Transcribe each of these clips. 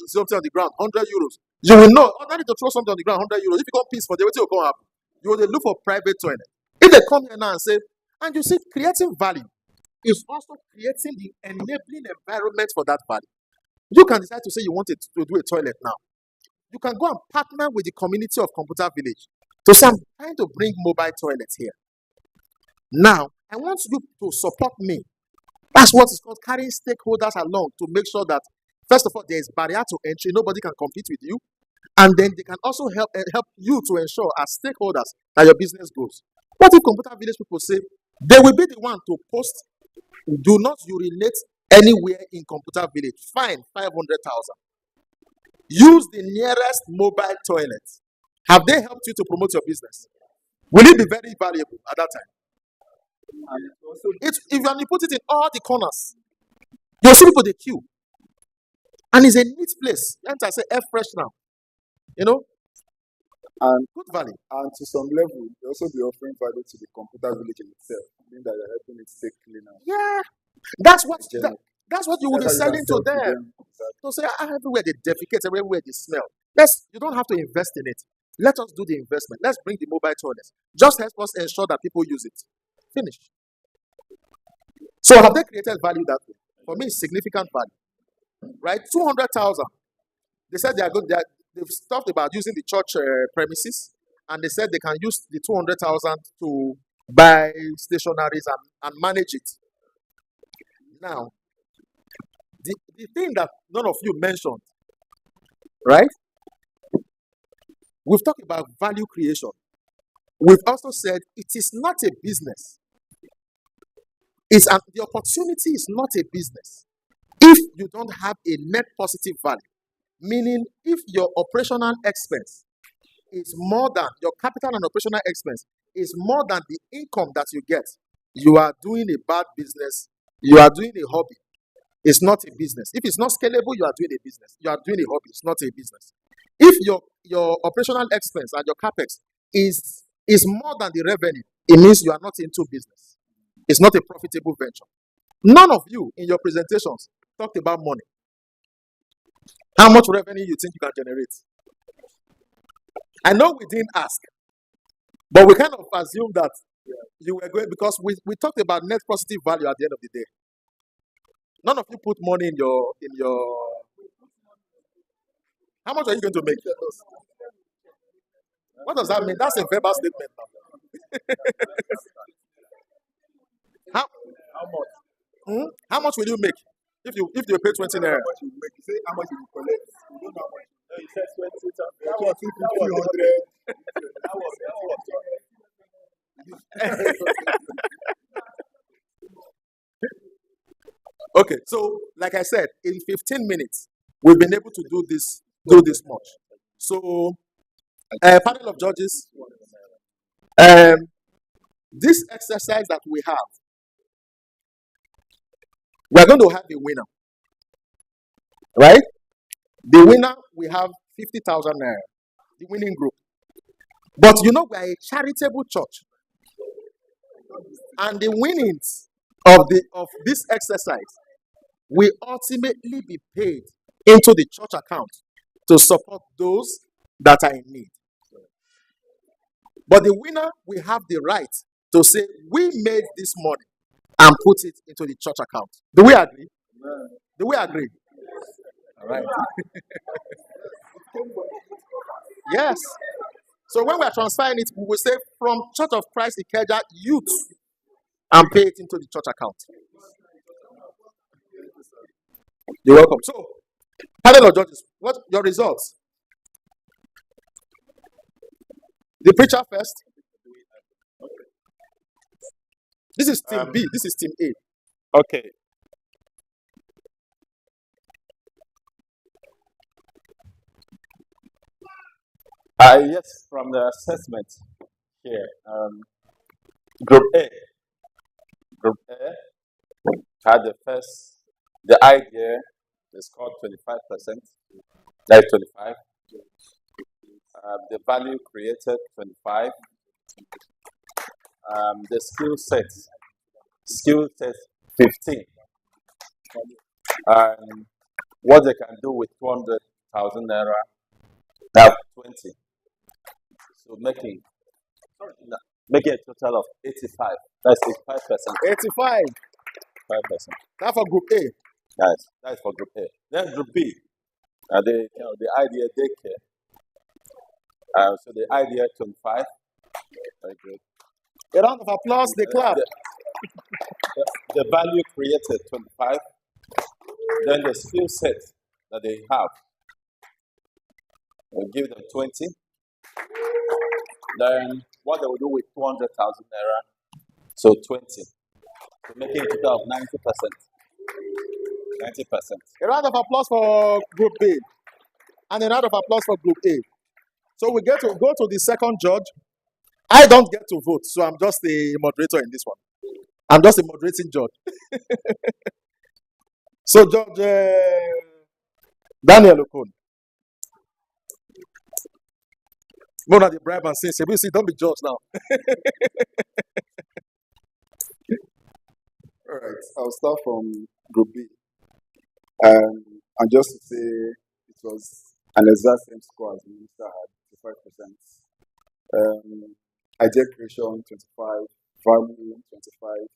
something on the ground, 100 euros. You will know, I need to throw something on the ground, 100 euros. If you come peace for the way will come happen. You will look for private toilet. If they come here now and say, and you see, creating value is also creating the enabling environment for that value. You can decide to say you want to do a toilet now. You can go and partner with the community of Computer Village to say, I'm trying to bring mobile toilets here. Now, I want you to support me. That's what is called carrying stakeholders along to make sure that, first of all, there is barrier to entry. Nobody can compete with you. And then they can also help you to ensure as stakeholders that your business grows. What if Computer Village people say, they will be the one to post, do not urinate anywhere in Computer Village. Fine, 500,000. Use the nearest mobile toilet. Have they helped you to promote your business? Will it be very valuable at that time? If you put it in all the corners, you'll see people they queue. And it's a neat place. You enter, say, air fresh now. You know? And good value. And to some level, you also be offering value to the Computer Village in itself, meaning that you're helping it stay cleaner. Yeah. That's what you will be selling to them. Exactly. So say, everywhere they defecate, everywhere they smell. You don't have to invest in it. Let us do the investment. Let's bring the mobile toilets. Just help us ensure that people use it. Finish. So have they created value that way? For me, it's significant value. Right? 200,000. They said they've talked about using the church premises, and they said they can use the 200,000 to buy stationaries and manage it. Now, the thing that none of you mentioned, right? We've talked about value creation. We've also said it is not a business. The opportunity is not a business. If you don't have a net positive value, meaning if your operational expense is more than your capital and operational expense is more than the income that you get, you are doing a bad business. You are doing a hobby. It's not a business. If it's not scalable, you are doing a business. You are doing a hobby. It's not a business. If your operational expense and your capex is more than the revenue, it means you are not into business. It's not a profitable venture. None of you in your presentations talked about money. How much revenue you think you can generate? I know we didn't ask, but we kind of assumed that you were going, because we talked about net positive value at the end of the day. None of you put money in your. How much are you going to make? What does that mean? That's a verbal statement now. How much? How much will you make if you pay 20 naira? How much you make? You say how much you will collect. You don't know how much. No, you said 20, Okay, so like I said, in 15 minutes, we've been able to do this much. So, panel of judges, this exercise that we have, we are going to have a winner, right? The winner, we have 50,000 naira, the winning group. But we are a charitable church, and the winnings of this exercise will ultimately be paid into the church account to support those that are in need. But the winner will have the right to say, we made this money and put it into the church account. Do we agree? Do we agree? All right. Yes. So when we are transferring it, we will say from Church of Christ Ikeja Youth and pay it into the church account. You're welcome. So, panel of judges, what your results? The preacher first. This is team B. This is team A. Okay. Yes, from the assessment here, Group A had the idea is called 25%, like 25. The value created 25. The skill set 15. And what they can do with 200 20,000 naira. They have 20. So making a total of 85. That's 85%. 85. 5%. That's for group A. That's for group A. Then group B, the idea daycare. So the idea 25. Very good. A round of applause, they clap. The value created 25. Then the skill set that they have, we'll give them 20. Then what they will do with 200,000 naira, so 20. So making a total of 90%. 90%. A round of applause for group B. And a round of applause for group A. So we get to go to the second judge. I don't get to vote, so I'm just a moderator in this one. I'm just a moderating judge. So Judge Daniel Okon. More than the bribe and say, see, don't be judged now. All right, I'll start from Group B. And just to say, it was an exact same score as the minister had, 55%. Idea creation, 25. Value, 25.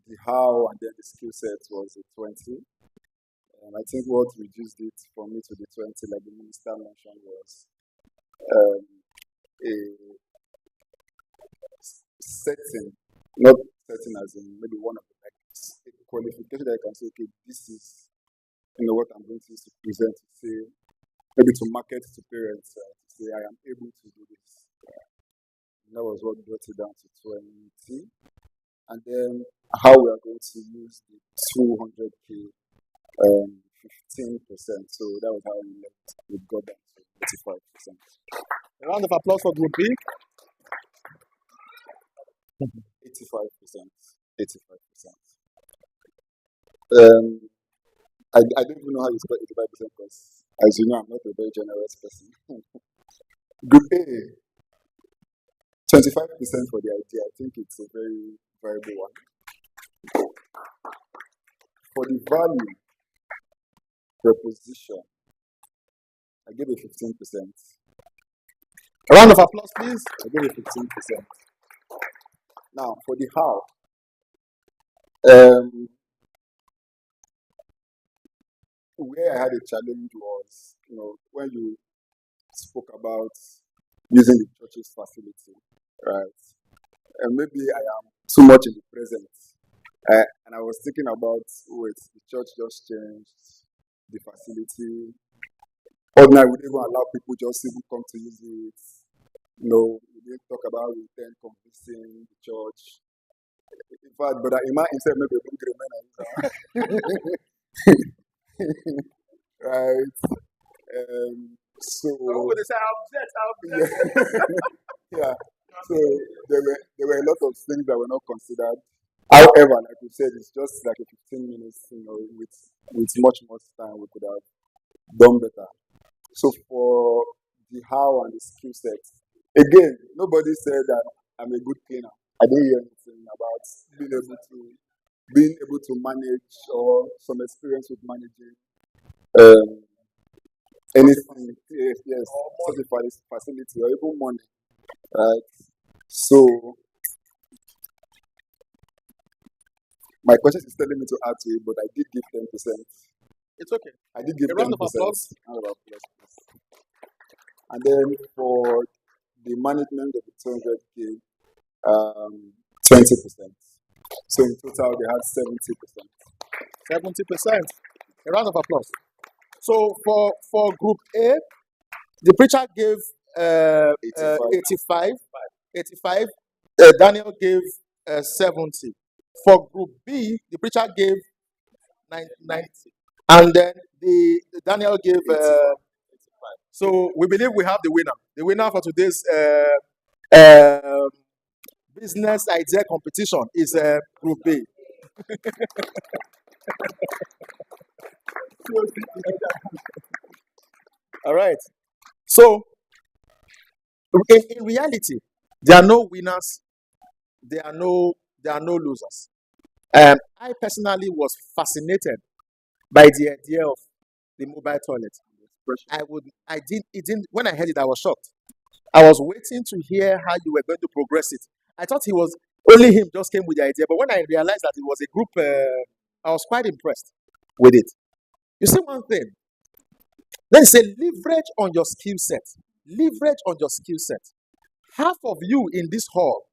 The how and then the skill set was a 20. And I think what reduced it for me to the 20, like the minister mentioned, was a setting, not setting as in maybe one of the like a qualification that I can say, okay, this is what I'm going to use to present, to say, maybe to market to parents, to say I am able to do this. And that was what brought it down to 20. And then how we are going to use the 200K, 15%. So that was how we got that to 85%. A round of applause for Group B. 85%. 85%. I don't even know how you spell 85% because, as you know, I'm not a very generous person. Group A, 25% for the idea. I think it's a very viable one. For the value proposition, I give it 15%. A round of applause, please. I give it 15%. Now, for the how, where I had a challenge was, when you spoke about using the church's facility, right? And maybe I am too much in the present. And I was thinking about, wait, the church just changed the facility. Ordinarily, we didn't even allow people just even come to use it. We didn't talk about intent convincing the church. In fact, Brother Emma himself maybe a good man. Right. So They say, yeah. So there were a lot of things that were not considered. However, like we said, it's just like a 15 minutes, with much more time we could have done better. So for the how and the skill set, again, nobody said that I'm a good cleaner. I didn't hear anything about being able to manage or some experience with managing anything. Yes, certified facility or even money. Right. So my question is telling me to add to it, but I did give 10%. it's okay. I did give A 10%. round of applause. Round of applause, please. And then for the management of the 200K, 20%. So in total, they had 70%. 70%. A round of applause. So for Group A, the preacher gave 85. Daniel gave 70. For Group B, the preacher gave 90. And then the Daniel gave 85. So we believe we have the winner. The winner for today's business idea competition is Group B. All right. So in reality, there are no winners. There are no losers. I personally was fascinated by the idea of the mobile toilet. it didn't, when I heard it, I was shocked. I was waiting to hear how you were going to progress it. I thought he was, only him just came with the idea. But when I realized that it was a group, I was quite impressed with it. You see one thing, then say leverage on your skill set. Leverage on your skill set. Half of you in this hall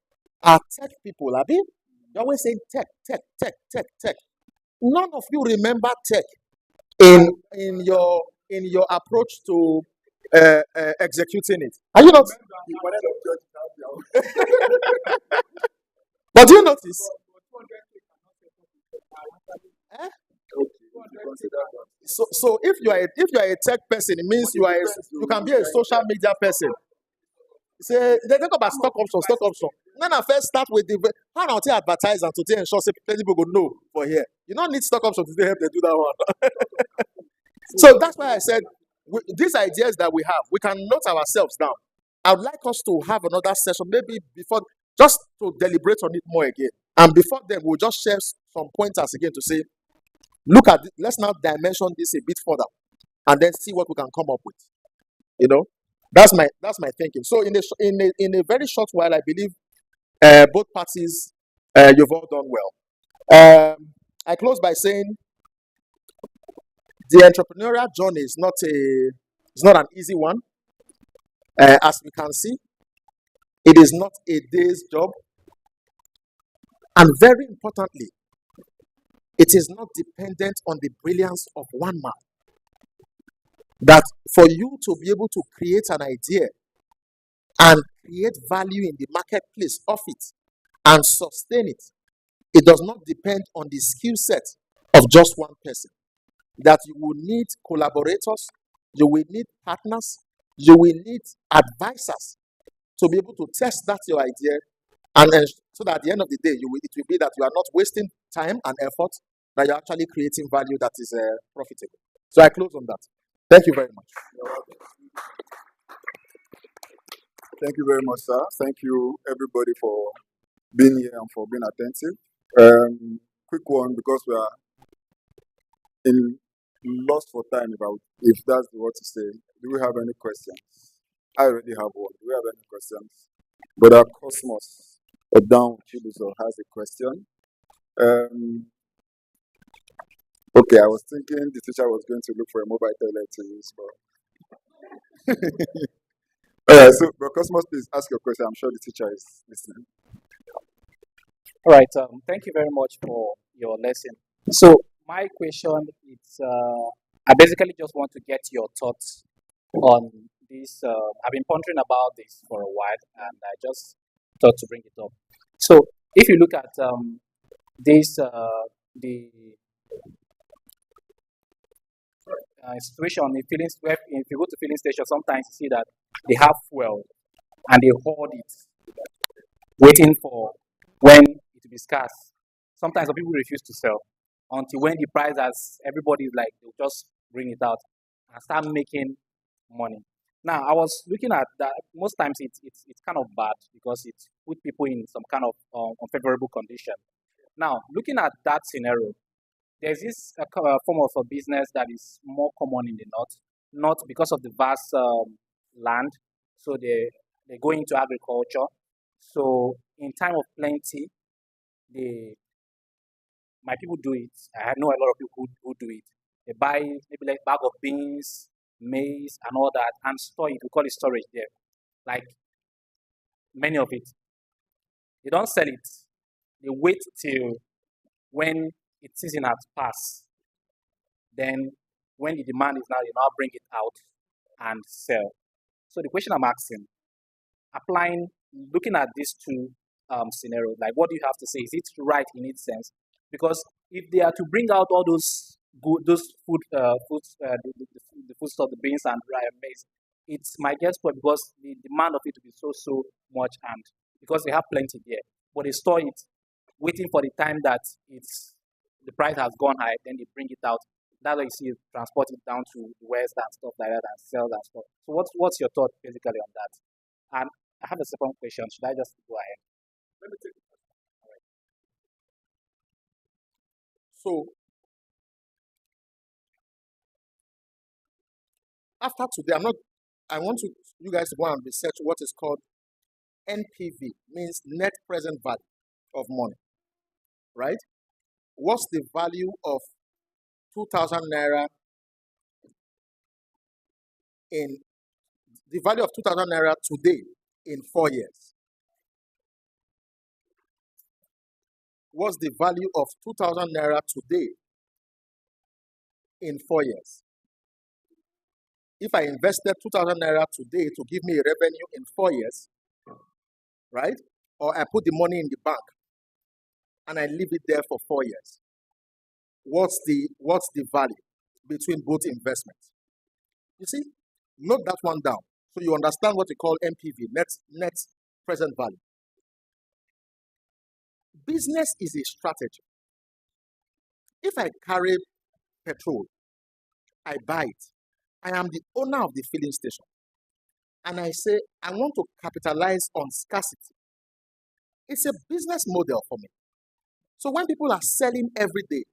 are tech people, have you? You're always saying tech, tech, tech, tech, tech. None of you remember tech in your approach to executing it. Are you not? But do you notice? Eh? So if you are a tech person, it means you can be a social media person. Say they talk about stock option, stock option. Then I first start with the how now to advertise and to ensure say people go know for here. You don't need stock option to help them do that one. So that's why I said these ideas that we have, we can note ourselves down. I would like us to have another session, maybe before, just to deliberate on it more again. And before then, we'll just share some pointers again to say, look at it, let's now dimension this a bit further, and then see what we can come up with. You know, that's my thinking. So in a very short while, I believe both parties you've all done well. I close by saying the entrepreneurial journey is not an easy one. As we can see, it is not a day's job, and very importantly, it is not dependent on the brilliance of one man. That for you to be able to create an idea and create value in the marketplace of it and sustain it, it does not depend on the skill set of just one person. That you will need collaborators, you will need partners, you will need advisors to be able to test that your idea, and so that at the end of the day, it will be that you are not wasting time and effort, that you're actually creating value that is profitable. So I close on that. Thank you very much. Thank you very much, sir. Thank you, everybody, for being here and for being attentive. Quick one, because we are in lost for time about if that's the word to say. Do we have any questions? I already have one. Do we have any questions? But our Cosmos, down Chibuzo, has a question. Okay, I was thinking the teacher was going to look for a mobile toilet to use, but all right. So, Bro Cosmos, please ask your question. I'm sure the teacher is listening. All right. Thank you very much for your lesson. So my question is, I basically just want to get your thoughts on this. I've been pondering about this for a while, and I just thought to bring it up. So if you look at this, the situation in if you go to filling station, sometimes you see that they have fuel and they hoard it, waiting for when it will be scarce. Sometimes some people refuse to sell until when the price has everybody is like they'll just bring it out and start making money. Now I was looking at that. Most times it's kind of bad because it put people in some kind of unfavorable condition. Now looking at that scenario, there's this form of a business that is more common in the north, not because of the vast land. So they go into agriculture. So in time of plenty, they my people do it. I know a lot of people who do it. They buy maybe like bag of beans, maize, and all that, and store it. We call it storage there. Like many of it, they don't sell it. They wait till when its season has passed. Then when the demand is now, you now bring it out and sell. So the question I'm asking, applying, looking at these two scenarios, like what do you have to say? Is it right in its sense? Because if they are to bring out all those good, those the food stuff, the beans and maize, it's my guess, but because the demand of it will be so much, and because they have plenty there, but they store it, waiting for the time that it's the price has gone high, then they bring it out. That's why you see it transport it down to the west and stuff like that and sell that stuff. So what's your thought basically on that? And I have a second question. Should I just go ahead? Let me take it. So After today, I want you guys to go and research what is called NPV, means net present value of money, right? What's the value of 2,000 naira in the value of 2,000 naira today in 4 years? What's the value of 2,000 naira today in 4 years? If I invested 2,000 naira today to give me a revenue in 4 years, right? Or I put the money in the bank and I leave it there for 4 years, what's the value between both investments? You see, note that one down so you understand what we call NPV, net present value. Business is a strategy. If I carry petrol, I buy it. I am the owner of the filling station. And I say, I want to capitalize on scarcity. It's a business model for me. So when people are selling every day,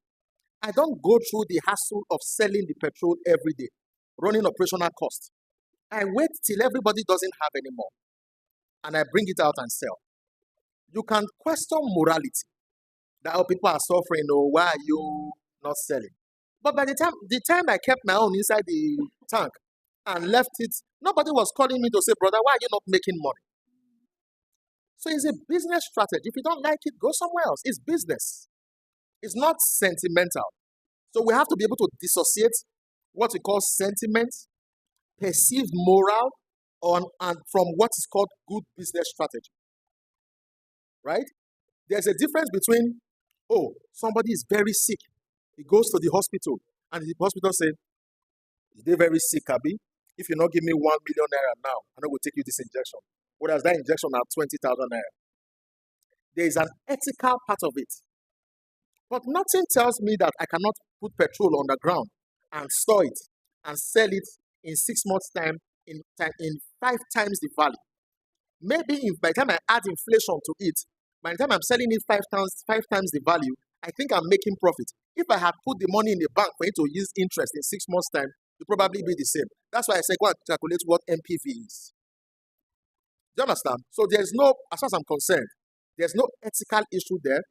I don't go through the hassle of selling the petrol every day, running operational costs. I wait till everybody doesn't have any more, and I bring it out and sell. You can question morality, that people are suffering, or why are you not selling? But by the time I kept my own inside the tank and left it, nobody was calling me to say, brother, why are you not making money? So it's a business strategy. If you don't like it, go somewhere else. It's business. It's not sentimental. So we have to be able to dissociate what we call sentiment, perceived moral, and from what is called good business strategy. Right? There's a difference between, oh, somebody is very sick. He goes to the hospital, and the hospital says, they're very sick, Abi. If you not give me 1 million naira now, I know we'll take you this injection. Whereas that injection at 20,000 naira. There is an ethical part of it. But nothing tells me that I cannot put petrol on the ground and store it and sell it in 6 months' time in 5 times the value. Maybe if by the time I add inflation to it, by the time I'm selling it 5 times the value, I think I'm making profit. If I had put the money in the bank for it to use interest in 6 months' time, it would probably be the same. That's why I say go and calculate what NPV is. Do you understand? So there's no, as far as I'm concerned, there's no ethical issue there.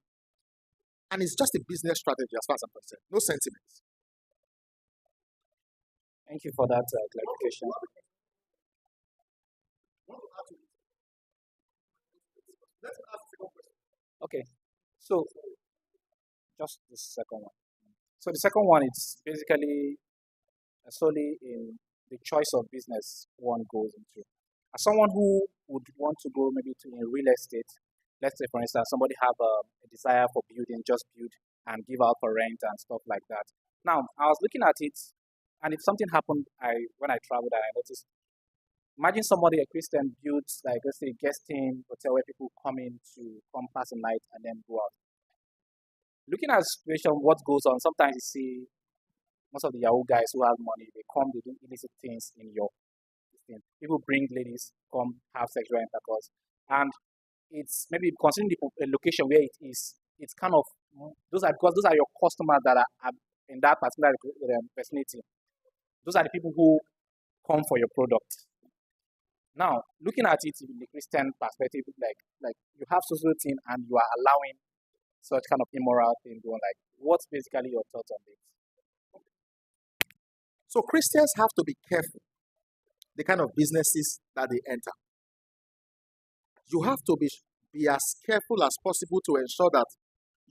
And it's just a business strategy as far as I'm concerned. No sentiments. Thank you for that clarification. Okay, so just the second one. So the second one is basically solely in the choice of business one goes into. As someone who would want to go maybe to in real estate, let's say for instance somebody have a desire for building, just build and give out for rent and stuff like that. Now I was looking at it, and if something happened, when I traveled, I noticed. Imagine somebody, a Christian, builds like let's say a guesting hotel where people come in to come pass the night and then go out. Looking at the situation, what goes on, sometimes you see most of the Yahoo guys who have money, they come, they do illicit things in your thing. People bring ladies, come have sexual intercourse, and it's maybe considering the location where it is, it's kind of those are your customers that are in that particular vicinity. Those are the people who come for your product. Now, looking at it in the Christian perspective, like you have social thing and you are allowing such kind of immoral thing going. Like, what's basically your thoughts on this? So Christians have to be careful the kind of businesses that they enter. You have to be as careful as possible to ensure that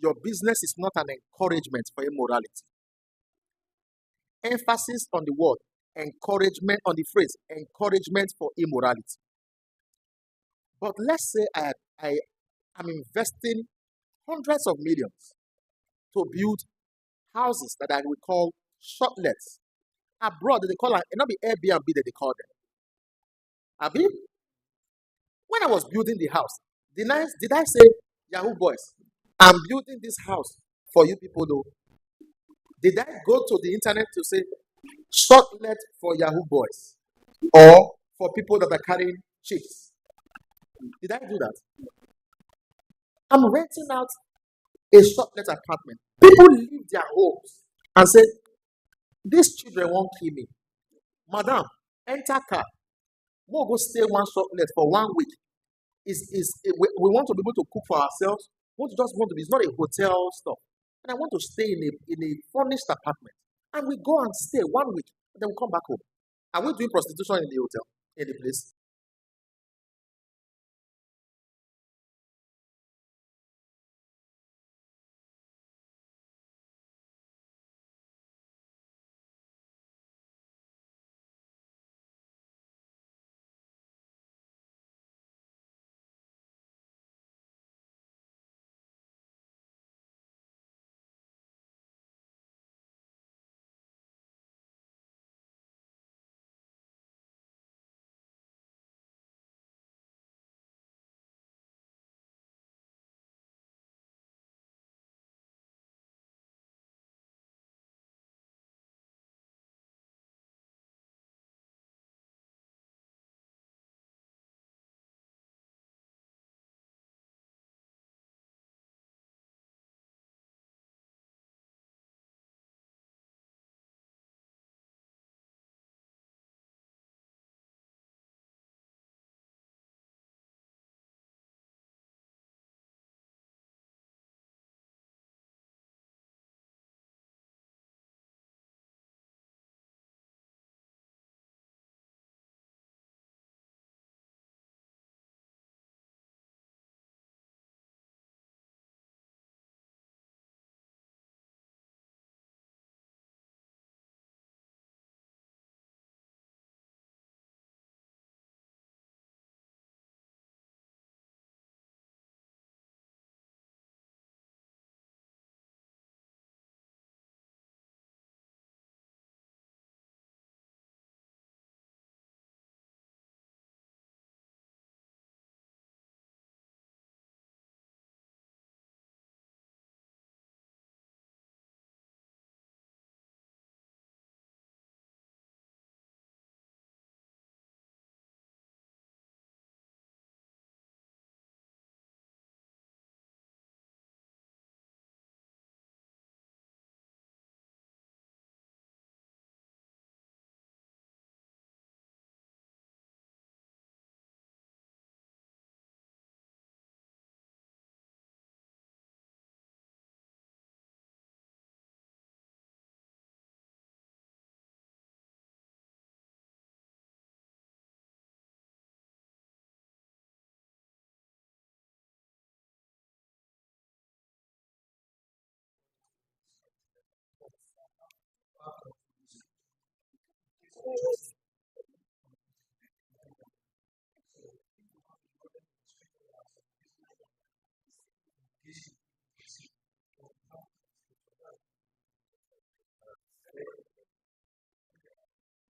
your business is not an encouragement for immorality. Emphasis on the word encouragement, on the phrase encouragement for immorality. But let's say I am investing hundreds of millions to build houses that I will call shortlets. Abroad, they call it not be Airbnb that they call them. Abi, when I was building the house, did I say, Yahoo boys, I'm building this house for you people though? Did I go to the internet to say shortlet for Yahoo boys or for people that are carrying chicks? Did I do that? I'm renting out a shortlet apartment. People leave their homes and say, these children won't kill me. Madam, enter car, more go stay one shop for 1 week. We want to be able to cook for ourselves. We just want to be. It's not a hotel stuff. And I want to stay in a furnished apartment. And we go and stay 1 week, and then we come back home. Are we doing prostitution in the hotel, in the place?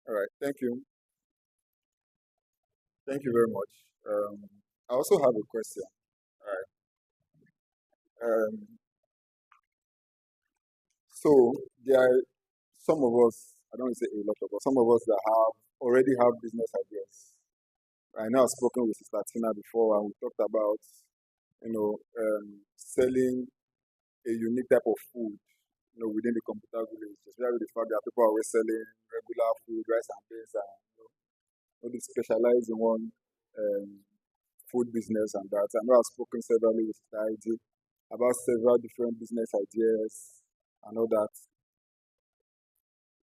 All right, thank you. Thank you very much. I also have a question. All right. So there are some of us, I don't want to say a lot of us, some of us that already have business ideas. I know I've spoken with Sister Tina before, and we talked about, selling a unique type of food, within the computer village, especially the fact that people are always selling regular food, rice and beans, and only specialize in one um, food business and that. I know I've spoken severally with Sister ID about several different business ideas and all that.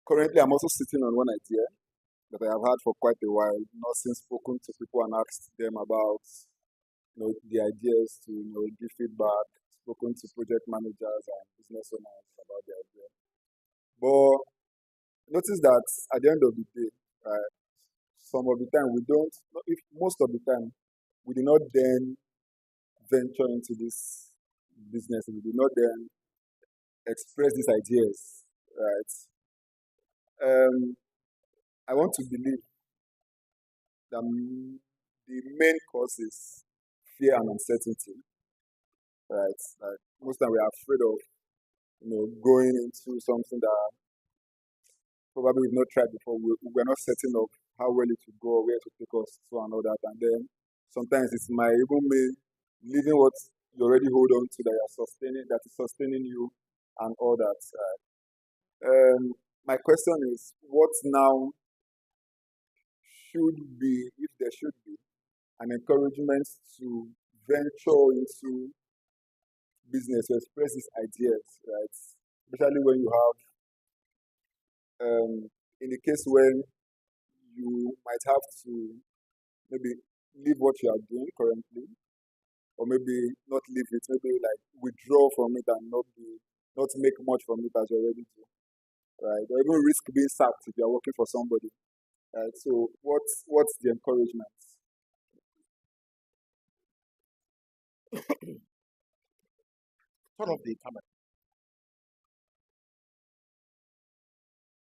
Currently, I'm also sitting on one idea that I have had for quite a while, not since spoken to people and asked them about the ideas to give feedback, spoken to project managers and business owners about the idea. But notice that at the end of the day, right, some of the time we don't, if most of the time, we do not then venture into this business, we do not then express these ideas, right? I want to believe that the main cause is fear and uncertainty, right? Like most time we are afraid of, going into something that probably we've not tried before. We're not certain of how well it will go, where to take us, so and all that. And then sometimes it might even mean leaving what you already hold on to that is sustaining you and all that. My question is, what now should be, if there should be, an encouragement to venture into business to express these ideas, right? Especially when you have, in the case when you might have to maybe leave what you are doing currently, or maybe not leave it, maybe like withdraw from it and not make much from it as you already do, right? Or even risk being sacked if you are working for somebody, right? So what's the encouragement? Turn off the camera.